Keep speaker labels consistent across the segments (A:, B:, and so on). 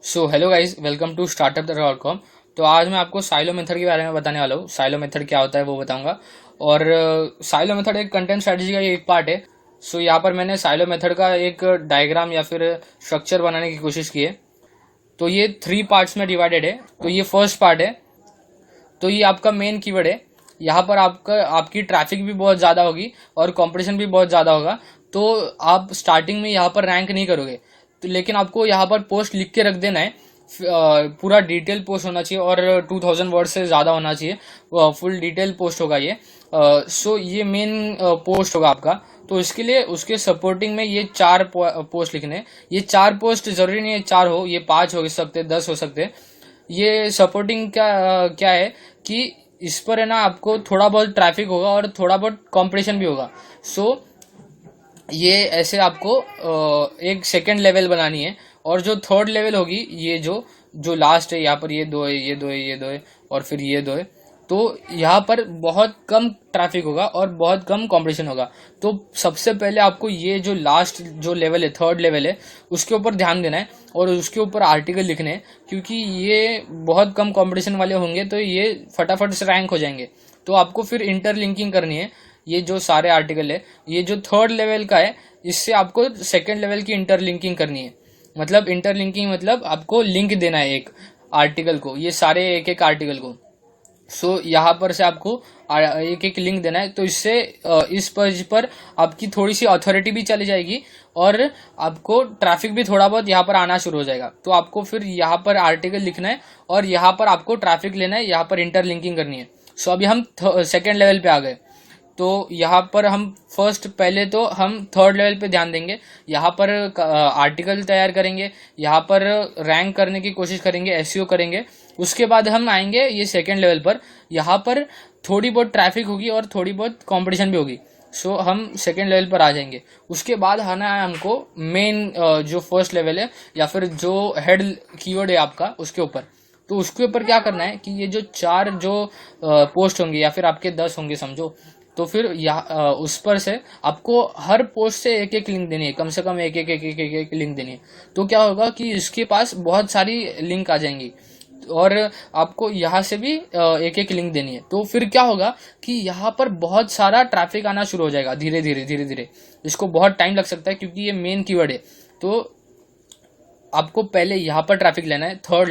A: So hello guys, welcome to startup.com। तो आज मैं आपको साइलो मेथड के बारे में बताने वाला हूँ। साइलो मेथड क्या होता है वो बताऊंगा। और साइलो मेथड एक कंटेंट स्ट्रेटजी का एक पार्ट है। सो यहाँ पर मैंने साइलो मेथड का एक डायग्राम या फिर स्ट्रक्चर बनाने की कोशिश की है। तो ये 3 पार्ट्स में डिवाइडेड है। तो ये फर्स्ट पार्ट है। तो ये आपका मेन कीवर्ड है। यहाँ पर आपकी ट्रैफिक भी बहुत ज़्यादा होगी और कंपटीशन भी बहुत ज़्यादा होगा। तो आप स्टार्टिंग में यहाँ पर रैंक नहीं करोगे। तो लेकिन आपको यहाँ पर पोस्ट लिख के रख देना है। पूरा डिटेल पोस्ट होना चाहिए और 2000 वर्ड से ज़्यादा होना चाहिए। फुल डिटेल पोस्ट होगा ये। सो ये मेन पोस्ट होगा आपका। तो इसके लिए उसके सपोर्टिंग में ये 4 पोस्ट लिखने हैं। ये 4 पोस्ट जरूरी नहीं है 4 हो, ये 5 हो सकते, 10 हो सकते। ये सपोर्टिंग क्या क्या है कि इस पर है ना आपको थोड़ा बहुत ट्रैफिक होगा और थोड़ा बहुत कंपटीशन भी होगा। सो ये ऐसे आपको एक सेकंड लेवल बनानी है। और जो थर्ड लेवल होगी, ये जो जो लास्ट है, यहाँ पर ये दो है, ये दो है, ये दो है और फिर ये दो है। तो यहाँ पर बहुत कम ट्रैफिक होगा और बहुत कम कंपटीशन होगा। तो सबसे पहले आपको ये जो लास्ट जो लेवल है, थर्ड लेवल है, उसके ऊपर ध्यान देना है और उसके ऊपर आर्टिकल लिखने हैं। क्योंकि ये बहुत कम कंपटीशन वाले होंगे तो ये फटाफट से रैंक हो जाएंगे। तो आपको फिर इंटरलिंकिंग करनी है। ये जो सारे आर्टिकल है, ये जो थर्ड लेवल का है, इससे आपको सेकेंड लेवल की इंटरलिंकिंग करनी है। मतलब इंटरलिंकिंग मतलब आपको लिंक देना है एक आर्टिकल को, ये सारे एक एक आर्टिकल को। सो यहाँ पर से आपको एक एक लिंक देना है। तो इससे इस पेज पर आपकी थोड़ी सी अथॉरिटी भी चली जाएगी और आपको ट्रैफिक भी थोड़ा बहुत यहाँ पर आना शुरू हो जाएगा। तो आपको फिर यहाँ पर आर्टिकल लिखना है और यहाँ पर आपको ट्रैफिक लेना है, यहाँ पर इंटरलिंकिंग करनी है। सो अभी हम सेकेंड लेवल पे आ गए। तो यहाँ पर हम पहले तो हम थर्ड लेवल पे ध्यान देंगे। यहाँ पर आर्टिकल तैयार करेंगे, यहाँ पर रैंक करने की कोशिश करेंगे, एसईओ करेंगे। उसके बाद हम आएंगे ये सेकेंड लेवल पर। यहाँ पर थोड़ी बहुत ट्रैफिक होगी और थोड़ी बहुत कंपटीशन भी होगी। सो हम सेकेंड लेवल पर आ जाएंगे। उसके बाद आना है हमको मेन जो फर्स्ट लेवल है या फिर जो हेड कीवर्ड है आपका, उसके ऊपर। तो उसके ऊपर क्या करना है कि ये जो 4 जो पोस्ट होंगे या फिर आपके 10 होंगे समझो। तो फिर उस पर से आपको हर पोस्ट से एक एक लिंक देनी है, कम से कम एक एक एक एक एक, एक लिंक देनी है। तो क्या होगा कि इसके पास बहुत सारी लिंक आ जाएंगी और आपको यहाँ से भी एक एक लिंक देनी है। तो फिर क्या होगा कि यहाँ पर बहुत सारा ट्रैफिक आना शुरू हो जाएगा धीरे धीरे धीरे धीरे। इसको बहुत टाइम लग सकता है क्योंकि ये मेन कीवर्ड है। तो आपको पहले यहाँ पर ट्रैफिक लेना है थर्ड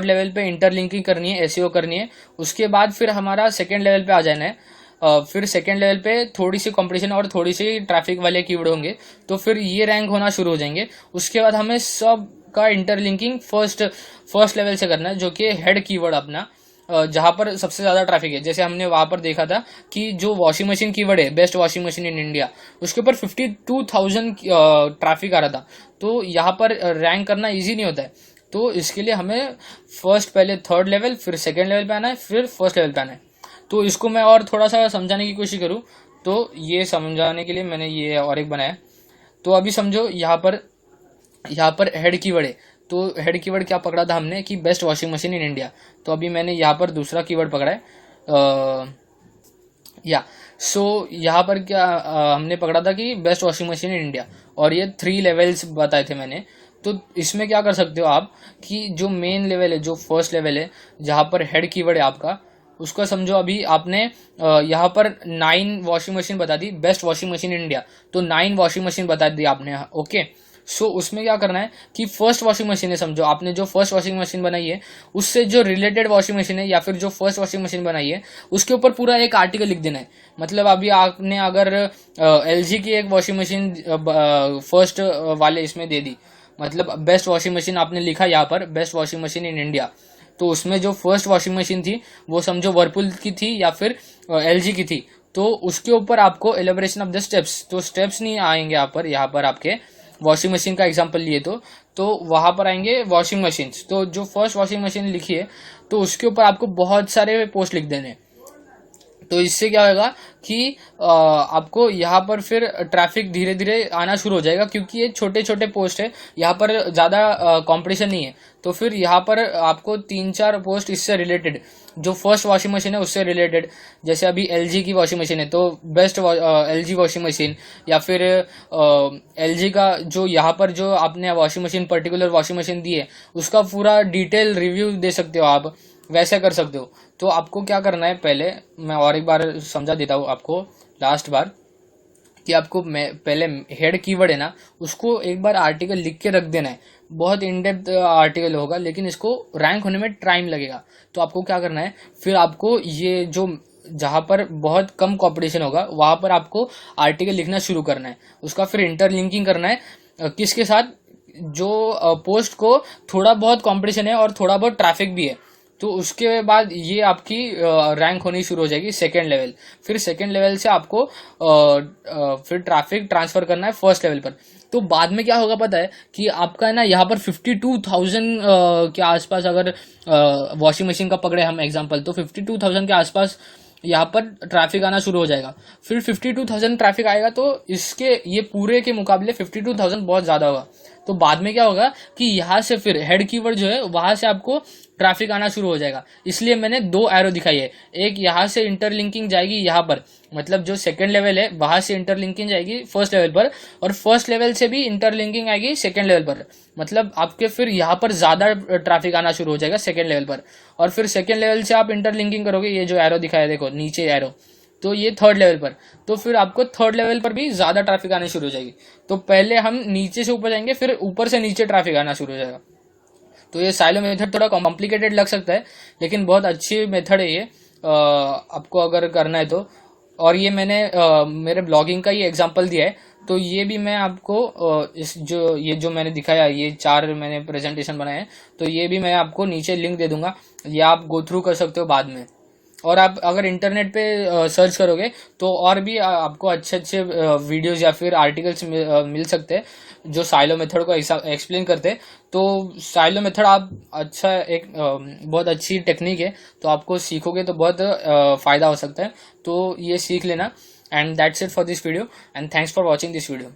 A: लेवल पे इंटरलिंकिंग करनी है, एसईओ करनी है। उसके बाद फिर हमारा सेकेंड लेवल पे आ जाना है। फिर सेकेंड लेवल पे थोड़ी सी कंपटीशन और थोड़ी सी ट्रैफिक वाले कीवर्ड होंगे। तो फिर ये रैंक होना शुरू हो जाएंगे। उसके बाद हमें सब का इंटरलिंकिंग फर्स्ट लेवल से करना है, जो कि हेड कीवर्ड अपना, जहां पर सबसे ज्यादा ट्रैफिक है। जैसे हमने वहां पर देखा था कि जो वॉशिंग मशीन कीवर्ड है, best washing machine in India, उसके ऊपर 52,000 ट्रैफिक आ रहा था। तो यहाँ पर रैंक करना इजी नहीं होता है। तो इसके लिए हमें पहले थर्ड लेवल, फिर सेकेंड लेवल पे आना है, फिर फर्स्ट लेवल पे आना है। तो इसको मैं और थोड़ा सा समझाने की कोशिश करूँ तो ये समझाने के लिए मैंने ये और एक बनाया। तो अभी समझो यहाँ पर हेड कीवर्ड है। तो हेड कीवर्ड क्या पकड़ा था हमने कि best washing machine in India. तो अभी मैंने यहाँ पर दूसरा कीवर्ड पकड़ा है यहाँ पर क्या हमने पकड़ा था कि best washing machine in India. और ये 3 लेवल्स बताए थे मैंने। तो इसमें क्या कर सकते हो आप कि जो मेन लेवल है, जो फर्स्ट लेवल है, जहाँ पर हेड कीवर्ड है आपका, उसका समझो अभी आपने यहाँ पर 9 वॉशिंग मशीन बता दी, best washing machine in India. तो 9 वॉशिंग मशीन बता दी आपने, ओके। सो उसमें क्या करना है कि फर्स्ट वॉशिंग मशीन है, समझो आपने जो फर्स्ट वॉशिंग मशीन बनाई है उससे जो रिलेटेड वॉशिंग मशीन है या फिर जो फर्स्ट वॉशिंग मशीन बनाई है उसके ऊपर पूरा एक आर्टिकल लिख देना है। मतलब अभी आपने अगर एलजी की एक वॉशिंग मशीन फर्स्ट वाले इसमें दे दी, मतलब बेस्ट वॉशिंग मशीन आपने लिखा यहाँ पर, best washing machine in India. तो उसमें जो फर्स्ट वॉशिंग मशीन थी वो समझो वर्लपूल की थी या फिर एलजी की थी। तो उसके ऊपर आपको एलिब्रेशन ऑफ द स्टेप्स, तो स्टेप्स नहीं आएंगे यहाँ पर आपके वॉशिंग मशीन का एग्जांपल लिए तो वहां पर आएंगे वॉशिंग मशीन। तो जो फर्स्ट वॉशिंग मशीन लिखी है तो उसके ऊपर आपको बहुत सारे पोस्ट लिख देने। तो इससे क्या होगा कि आपको यहाँ पर फिर ट्रैफिक धीरे धीरे आना शुरू हो जाएगा क्योंकि ये छोटे छोटे पोस्ट है, यहाँ पर ज़्यादा कंपटीशन नहीं है। तो फिर यहाँ पर आपको 3-4 पोस्ट इससे रिलेटेड जो फर्स्ट वॉशिंग मशीन है उससे रिलेटेड, जैसे अभी एलजी की वॉशिंग मशीन है तो बेस्ट एलजी वॉशिंग मशीन, या फिर एलजी का जो यहाँ पर जो आपने washing machine particular washing machine दी है उसका पूरा डिटेल रिव्यू दे सकते हो आप, वैसे कर सकते हो। तो आपको क्या करना है, पहले मैं और एक बार समझा देता हूँ आपको लास्ट बार, कि आपको पहले हेड कीवर्ड है ना उसको एक बार आर्टिकल लिख के रख देना है। बहुत इन डेप्थ आर्टिकल होगा लेकिन इसको रैंक होने में टाइम लगेगा। तो आपको क्या करना है, फिर आपको ये जो जहां पर बहुत कम कंपटीशन होगा वहां पर आपको आर्टिकल लिखना शुरू करना है। उसका फिर इंटरलिंकिंग करना है किसके साथ, जो पोस्ट को थोड़ा बहुत कंपटीशन है और थोड़ा बहुत ट्रैफिक भी है। तो उसके बाद ये आपकी रैंक होनी शुरू हो जाएगी सेकेंड लेवल। फिर सेकेंड लेवल से आपको फिर ट्रैफिक ट्रांसफर करना है फर्स्ट लेवल पर। तो बाद में क्या होगा पता है, कि आपका है ना यहाँ पर 52,000 के आसपास, अगर वॉशिंग मशीन का पकड़े हम एग्जांपल, तो 52,000 के आसपास यहाँ पर ट्रैफिक आना शुरू हो जाएगा। फिर 52,000 ट्रैफिक आएगा तो इसके ये पूरे के मुकाबले 52,000 बहुत ज्यादा होगा। तो बाद में क्या होगा कि यहाँ से फिर हेड कीवर्ड जो है वहां से आपको ट्रैफिक आना शुरू हो जाएगा। इसलिए मैंने दो एरो दिखाई है, एक यहाँ से इंटरलिंकिंग जाएगी यहाँ पर, मतलब जो सेकंड लेवल है वहां से इंटरलिंकिंग जाएगी फर्स्ट लेवल पर, और फर्स्ट लेवल से भी इंटरलिंकिंग आएगी सेकंड लेवल पर। मतलब आपके फिर यहाँ पर ज्यादा ट्रैफिक आना शुरू हो जाएगा सेकंड लेवल पर, और फिर सेकंड लेवल से आप इंटरलिंकिंग करोगे, ये जो एरो दिखाया देखो नीचे एरो, तो ये थर्ड लेवल पर, तो फिर आपको थर्ड लेवल पर भी ज्यादा ट्रैफिक आनी शुरू हो जाएगी। तो पहले हम नीचे से ऊपर जाएंगे, फिर ऊपर से नीचे ट्रैफिक आना शुरू हो जाएगा। तो ये साइलो मेथड थोड़ा कॉम्प्लिकेटेड लग सकता है लेकिन बहुत अच्छी मेथड है ये, आपको अगर करना है तो। और ये मैंने मेरे ब्लॉगिंग का ही एग्जांपल दिया है, तो ये भी मैं आपको इस जो मैंने दिखाया, ये 4 मैंने प्रेजेंटेशन बनाए हैं, तो ये भी मैं आपको नीचे लिंक दे दूंगा, ये आप गो थ्रू कर सकते हो बाद में। और आप अगर इंटरनेट पे सर्च करोगे तो और भी आपको अच्छे अच्छे वीडियोस या फिर आर्टिकल्स मिल सकते हैं जो साइलो मेथड को एक्सप्लेन करते हैं। तो साइलो मेथड आप अच्छा एक बहुत अच्छी टेक्निक है, तो आपको सीखोगे तो बहुत फायदा हो सकता है। तो ये सीख लेना। And that's it for this video, and thanks for watching this video.